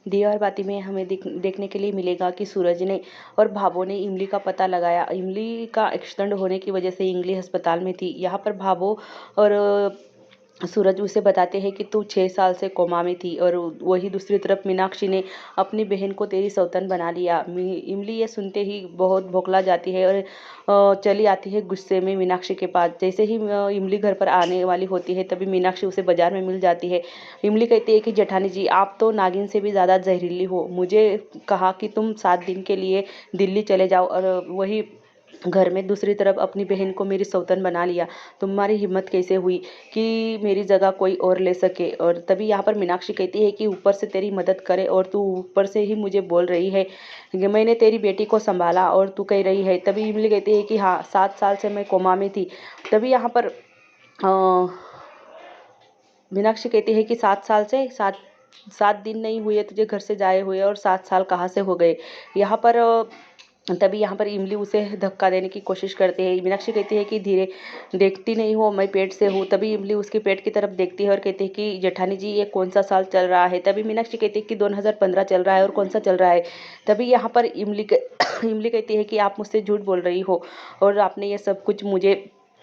दिया और बाती में हमें देखने के लिए मिलेगा कि सूरज ने और भाभो ने इमली का पता लगाया। इमली का एक्सीडेंट होने की वजह से इमली अस्पताल में थी। यहाँ पर भाभो और सूरज उसे बताते हैं कि तू 6 साल से कोमा में थी। और वही दूसरी तरफ मीनाक्षी ने अपनी बहन को तेरी सौतन बना लिया। इमली ये सुनते ही बहुत बौखला जाती है और चली आती है गुस्से में मीनाक्षी के पास। जैसे ही इमली घर पर आने वाली होती है तभी मीनाक्षी उसे बाजार में मिल जाती है। इमली कहती है कि जेठानी जी, आप तो नागिन से भी ज़्यादा जहरीली हो। मुझे कहा कि तुम 7 दिन के लिए दिल्ली चले जाओ और वही घर में दूसरी तरफ अपनी बहन को मेरी सौतन बना लिया। तुम्हारी हिम्मत कैसे हुई कि मेरी जगह कोई और ले सके। और तभी यहाँ पर मीनाक्षी कहती है कि ऊपर से तेरी मदद करे और तू ऊपर से ही मुझे बोल रही है कि मैंने तेरी बेटी को संभाला और तू कह रही है। तभी इमली कहती है कि हाँ, 7 साल से मैं कोमा में थी। तभी यहाँ पर मीनाक्षी कहती है कि 7 साल से 7 दिन नहीं हुए तुझे घर से जाए हुए और 7 साल कहाँ से हो गए। यहाँ पर तभी यहाँ पर इमली उसे धक्का देने की कोशिश करती है। मीनाक्षी कहती है कि धीरे देखती नहीं हो, मैं पेट से हूँ। तभी इमली उसके पेट की तरफ देखती है और कहती है कि जेठानी जी, ये कौन सा साल चल रहा है। तभी मीनाक्षी कहती है कि 2015 चल रहा है और कौन सा चल रहा है। तभी यहाँ पर इमली कहती है कि आप मुझसे झूठ बोल रही हो और आपने ये सब कुछ मुझे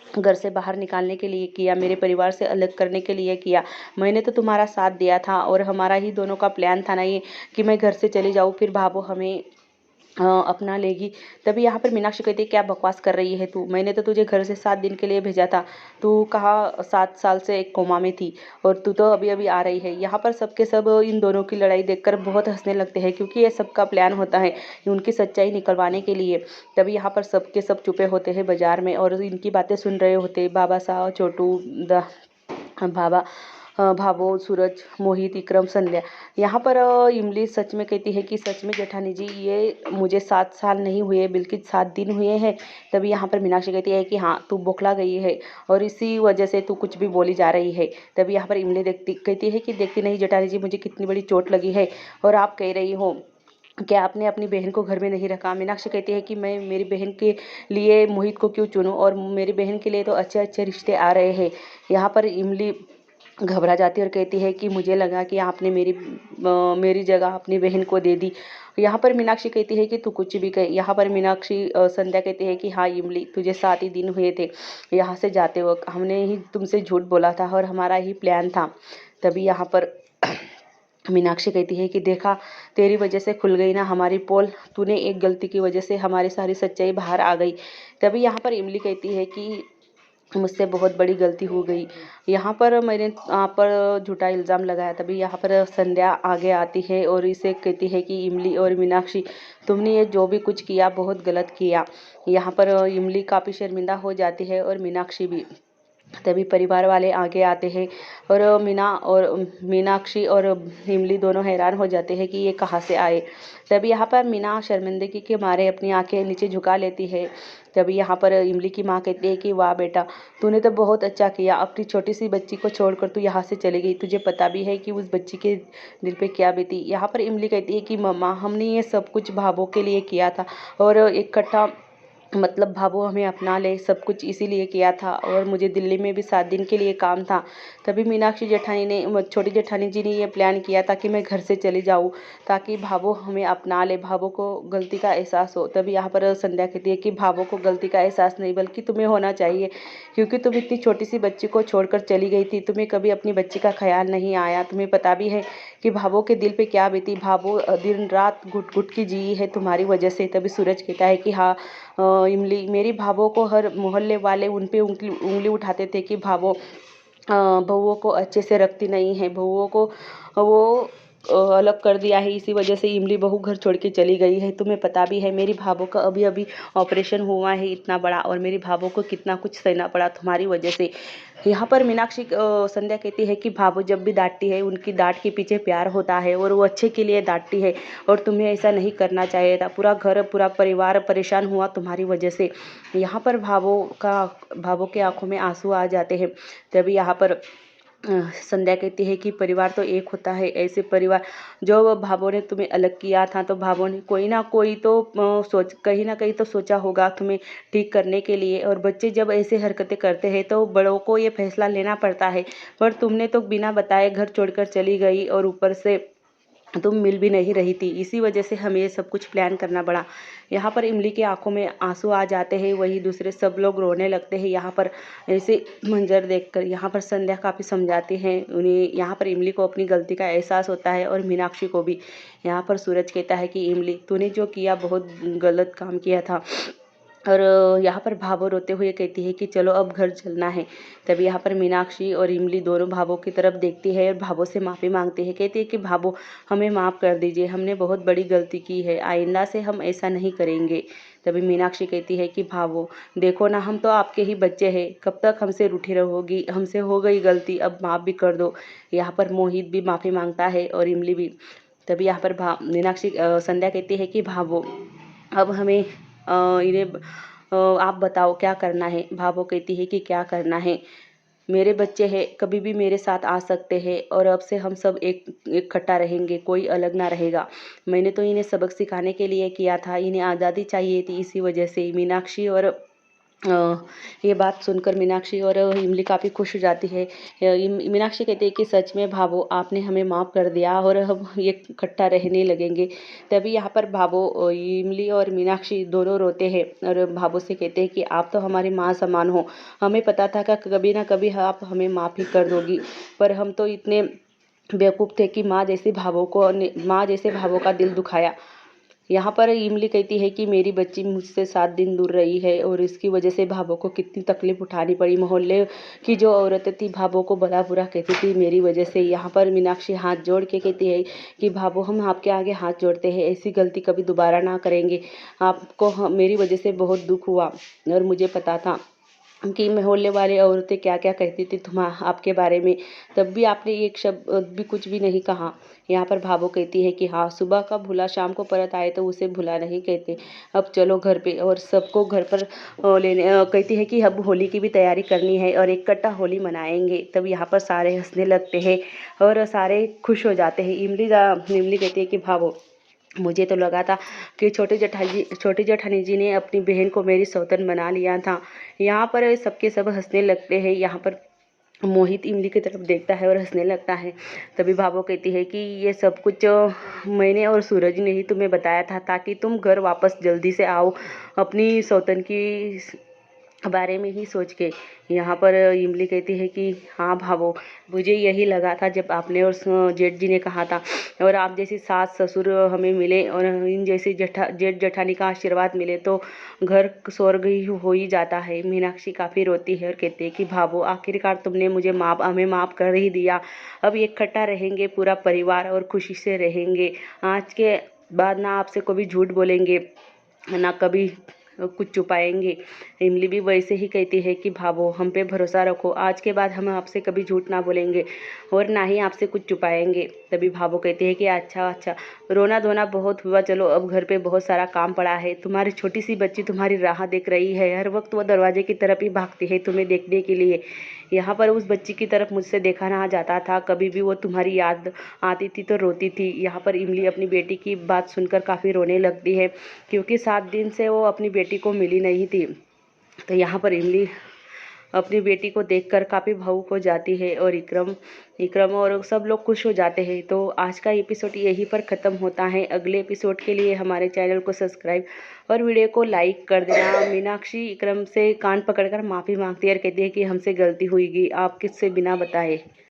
घर से बाहर निकालने के लिए किया, मेरे परिवार से अलग करने के लिए किया। मैंने तो तुम्हारा साथ दिया था और हमारा ही दोनों का प्लान था ना ये कि मैं घर से चली जाऊँ, फिर भाभो हमें अपना लेगी। तभी यहाँ पर मीनाक्षी कहती है क्या बकवास कर रही है तू। मैंने तो तुझे घर से 7 दिन के लिए भेजा था। तू कहा 7 साल से एक कोमा में थी और तू तो अभी अभी आ रही है। यहाँ पर सबके सब इन दोनों की लड़ाई देखकर बहुत हंसने लगते हैं क्योंकि ये सबका प्लान होता है उनकी सच्चाई निकलवाने के लिए। तभी यहाँ पर सबके सब चुपे होते हैं बाजार में और इनकी बातें सुन रहे होते बाबा साहब, छोटू, बाबा, भाभो, सूरज, मोहित, विक्रम, संध्या। यहाँ पर इमली सच में कहती है कि सच में जेठानी जी, ये मुझे 7 साल नहीं हुए बल्कि 7 दिन हुए हैं। तभी यहाँ पर मीनाक्षी कहती है कि हाँ, तू बौखला गई है और इसी वजह से तू कुछ भी बोली जा रही है। तभी यहाँ पर इमली कहती है कि देखती नहीं जेठानी जी, मुझे कितनी बड़ी चोट लगी है और आप कह रही हो क्या आपने अपनी बहन को घर में नहीं रखा। मीनाक्षी कहती है कि मैं मेरी बहन के लिए मोहित को क्यों चुनूं और मेरी बहन के लिए तो अच्छे अच्छे रिश्ते आ रहे हैं। यहाँ पर इमली घबरा जाती है और कहती है कि मुझे लगा कि आपने मेरी जगह अपनी बहन को दे दी। यहाँ पर मीनाक्षी कहती है कि तू कुछ भी कहे। यहाँ पर मीनाक्षी संध्या कहती है कि हाँ इमली, तुझे 7 ही दिन हुए थे यहाँ से जाते वक्त, हमने ही तुमसे झूठ बोला था और हमारा ही प्लान था। तभी यहाँ पर मीनाक्षी कहती है कि देखा, तेरी वजह से खुल गई ना हमारी पोल। तूने एक गलती की वजह से हमारी सारी सच्चाई बाहर आ गई। तभी यहाँ पर इमली कहती है कि मुझसे बहुत बड़ी गलती हो गई। यहाँ पर मैंने आप पर झूठा इल्ज़ाम लगाया। तभी यहाँ पर संध्या आगे आती है और इसे कहती है कि इमली और मीनाक्षी, तुमने ये जो भी कुछ किया बहुत गलत किया। यहाँ पर इमली काफ़ी शर्मिंदा हो जाती है और मीनाक्षी भी। तभी परिवार वाले आगे आते हैं और मीनाक्षी और इमली दोनों हैरान हो जाते हैं कि ये कहाँ से आए। तभी यहाँ पर मीना शर्मिंदगी के मारे अपनी आंखें नीचे झुका लेती है। तभी यहाँ पर इमली की माँ कहती है कि वाह बेटा, तूने तो बहुत अच्छा किया। अपनी छोटी सी बच्ची को छोड़कर तू यहाँ से चली गई। तुझे पता भी है कि उस बच्ची के दिल पे क्या बीती। यहाँ पर इमली कहती है कि मम्मा, हमने ये सब कुछ भाभो के लिए किया था और इकट्ठा मतलब भाभो हमें अपना ले, सब कुछ इसीलिए किया था और मुझे दिल्ली में भी 7 दिन के लिए काम था। तभी मीनाक्षी जेठानी ने, छोटी जेठानी जी ने ये प्लान किया था कि मैं घर से चली जाऊँ ताकि भाभो हमें अपना ले, भाभो को गलती का एहसास हो। तभी यहाँ पर संध्या कहती है कि भाभो को गलती का एहसास नहीं बल्कि तुम्हें होना चाहिए क्योंकि तुम इतनी छोटी सी बच्ची को छोड़कर चली गई थी। तुम्हें कभी अपनी बच्ची का ख्याल नहीं आया। तुम्हें पता भी है कि भाभो के दिल पे क्या बीती। भाभो दिन रात घुट घुट की जी है तुम्हारी वजह से। तभी सूरज कहता है कि हाँ इमली, मेरी भाभो को हर मोहल्ले वाले उन पे उंगली उठाते थे कि भाभो बहुओं को अच्छे से रखती नहीं है, बहुओं को वो अलग कर दिया है। इसी वजह से इमली बहू घर छोड़ के चली गई है। तुम्हें पता भी है मेरी भाभो का अभी अभी ऑपरेशन हुआ है इतना बड़ा और मेरी भाभो को कितना कुछ सहना पड़ा तुम्हारी वजह से। यहाँ पर मीनाक्षी संध्या कहती है कि भाभो जब भी डांटती है उनकी डांट के पीछे प्यार होता है और वो अच्छे के लिए डांटती है और तुम्हें ऐसा नहीं करना चाहिए था। पूरा घर पूरा परिवार परेशान हुआ तुम्हारी वजह से। यहाँ पर भाभो के आंखों में आंसू आ जाते हैं। तभी यहाँ पर संध्या कहती है कि परिवार तो एक होता है। ऐसे परिवार जो भाभो ने तुम्हें अलग किया था तो भाभो ने कोई ना कोई तो कहीं ना कहीं तो सोचा होगा तुम्हें ठीक करने के लिए। और बच्चे जब ऐसे हरकतें करते हैं तो बड़ों को ये फैसला लेना पड़ता है। पर तुमने तो बिना बताए घर छोड़कर चली गई और ऊपर से तुम मिल भी नहीं रही थी, इसी वजह से हमें ये सब कुछ प्लान करना पड़ा। यहाँ पर इमली की आंखों में आंसू आ जाते हैं, वही दूसरे सब लोग रोने लगते हैं यहाँ पर ऐसे मंजर देखकर। यहाँ पर संध्या काफ़ी समझाती हैं उन्हें। यहाँ पर इमली को अपनी गलती का एहसास होता है और मीनाक्षी को भी। यहाँ पर सूरज कहता है कि इमली, तूने जो किया बहुत गलत काम किया था। और यहाँ पर भावो रोते हुए कहती है कि चलो अब घर चलना है। तभी यहाँ पर मीनाक्षी और इमली दोनों भावो की तरफ देखती है और भावो से माफ़ी मांगती है। कहती है कि भावो, हमें माफ़ कर दीजिए, हमने बहुत बड़ी गलती की है, आइंदा से हम ऐसा नहीं करेंगे। तभी मीनाक्षी कहती है कि भावो, देखो ना, हम तो आपके ही बच्चे हैं, कब तक हमसे रूठी रहोगी, हमसे हो गई गलती, अब माफ़ भी कर दो। यहाँ पर मोहित भी माफ़ी मांगता है और इमली भी। तभी यहाँ पर मीनाक्षी संध्या कहती है कि भावो, अब हमें इन्हें आप बताओ क्या करना है। भावो कहती है कि क्या करना है, मेरे बच्चे हैं, कभी भी मेरे साथ आ सकते हैं और अब से हम सब एक इकट्ठा रहेंगे, कोई अलग ना रहेगा। मैंने तो इन्हें सबक सिखाने के लिए किया था, इन्हें आज़ादी चाहिए थी, इसी वजह से। मीनाक्षी और ये बात सुनकर मीनाक्षी और इमली काफ़ी खुश हो जाती है। मीनाक्षी कहती है कि सच में भावो, आपने हमें माफ़ कर दिया और हम ये इकट्ठा रहने लगेंगे। तभी यहाँ पर भावो, इमली और मीनाक्षी दोनों रोते हैं और भावो से कहते हैं कि आप तो हमारी माँ समान हो, हमें पता था कि कभी ना कभी आप हमें माफ़ ही कर दोगी, पर हम तो इतने बेवकूफ़ थे कि माँ जैसे भावो का दिल दुखाया। यहाँ पर इमली कहती है कि मेरी बच्ची मुझसे 7 दिन दूर रही है और इसकी वजह से भावों को कितनी तकलीफ उठानी पड़ी। मोहल्ले की जो औरतें थी भावों को भला बुरा कहती थी मेरी वजह से। यहाँ पर मीनाक्षी हाथ जोड़ के कहती है कि भावो, हम आपके आगे हाथ जोड़ते हैं, ऐसी गलती कभी दोबारा ना करेंगे। आपको मेरी वजह से बहुत दुख हुआ और मुझे पता था कि मोहल्ले वाले औरतें क्या क्या कहती थी आपके बारे में, तब भी आपने एक शब्द भी कुछ भी नहीं कहा। यहाँ पर भावो कहती है कि हाँ, सुबह का भूला शाम को परत आए तो उसे भूला नहीं कहते। अब चलो घर पे, और सबको घर पर कहती है कि अब होली की भी तैयारी करनी है और इकट्ठा होली मनाएंगे। तब यहाँ पर सारे हंसने लगते हैं और सारे खुश हो जाते हैं। इमली कहती है कि भावो, मुझे तो लगा था कि छोटी जेठानी जी ने अपनी बहन को मेरी सौतन बना लिया था। यहाँ पर सबके सब हंसने लगते हैं। यहाँ पर मोहित इमली की तरफ देखता है और हंसने लगता है। तभी भावो कहती है कि ये सब कुछ मैंने और सूरज ने ही तुम्हें बताया था, ताकि तुम घर वापस जल्दी से आओ अपनी सौतन की बारे में ही सोच के। यहाँ पर इमली कहती है कि हाँ भावो, मुझे यही लगा था जब आपने और जेठ जी ने कहा था, और आप जैसी सास ससुर हमें मिले और इन जैसी जेठ जेठानी का आशीर्वाद मिले तो घर स्वर्ग ही हो ही जाता है। मीनाक्षी काफ़ी रोती है और कहती है कि भावो, आखिरकार तुमने हमें माफ़ कर ही दिया। अब इकट्ठा रहेंगे पूरा परिवार और खुशी से रहेंगे। आज के बाद ना आपसे कभी झूठ बोलेंगे, ना कभी कुछ छुपाएंगे। इमली भी वैसे ही कहती है कि भावो, हम पे भरोसा रखो, आज के बाद हम आपसे कभी झूठ ना बोलेंगे और ना ही आपसे कुछ छुपाएंगे। तभी भावो कहती है कि अच्छा, रोना धोना बहुत हुआ, चलो अब घर पे बहुत सारा काम पड़ा है। तुम्हारी छोटी सी बच्ची तुम्हारी राह देख रही है, हर वक्त वो दरवाजे की तरफ ही भागती है तुम्हें देखने के लिए। यहाँ पर उस बच्ची की तरफ मुझसे देखा ना जाता था, कभी भी वो तुम्हारी याद आती थी तो रोती थी। यहाँ पर इमली अपनी बेटी की बात सुनकर काफ़ी रोने लगती है, क्योंकि 7 दिन से वो अपनी बेटी को मिली नहीं थी। तो यहाँ पर इमली अपनी बेटी को देखकर काफ़ी भावुक हो जाती है और इकरम और सब लोग खुश हो जाते हैं। तो आज का एपिसोड यहीं पर ख़त्म होता है। अगले एपिसोड के लिए हमारे चैनल को सब्सक्राइब और वीडियो को लाइक कर देना। मीनाक्षी इकरम से कान पकड़कर माफ़ी मांगती है और कहती है कि हमसे गलती हुई, आप किससे बिना बताए।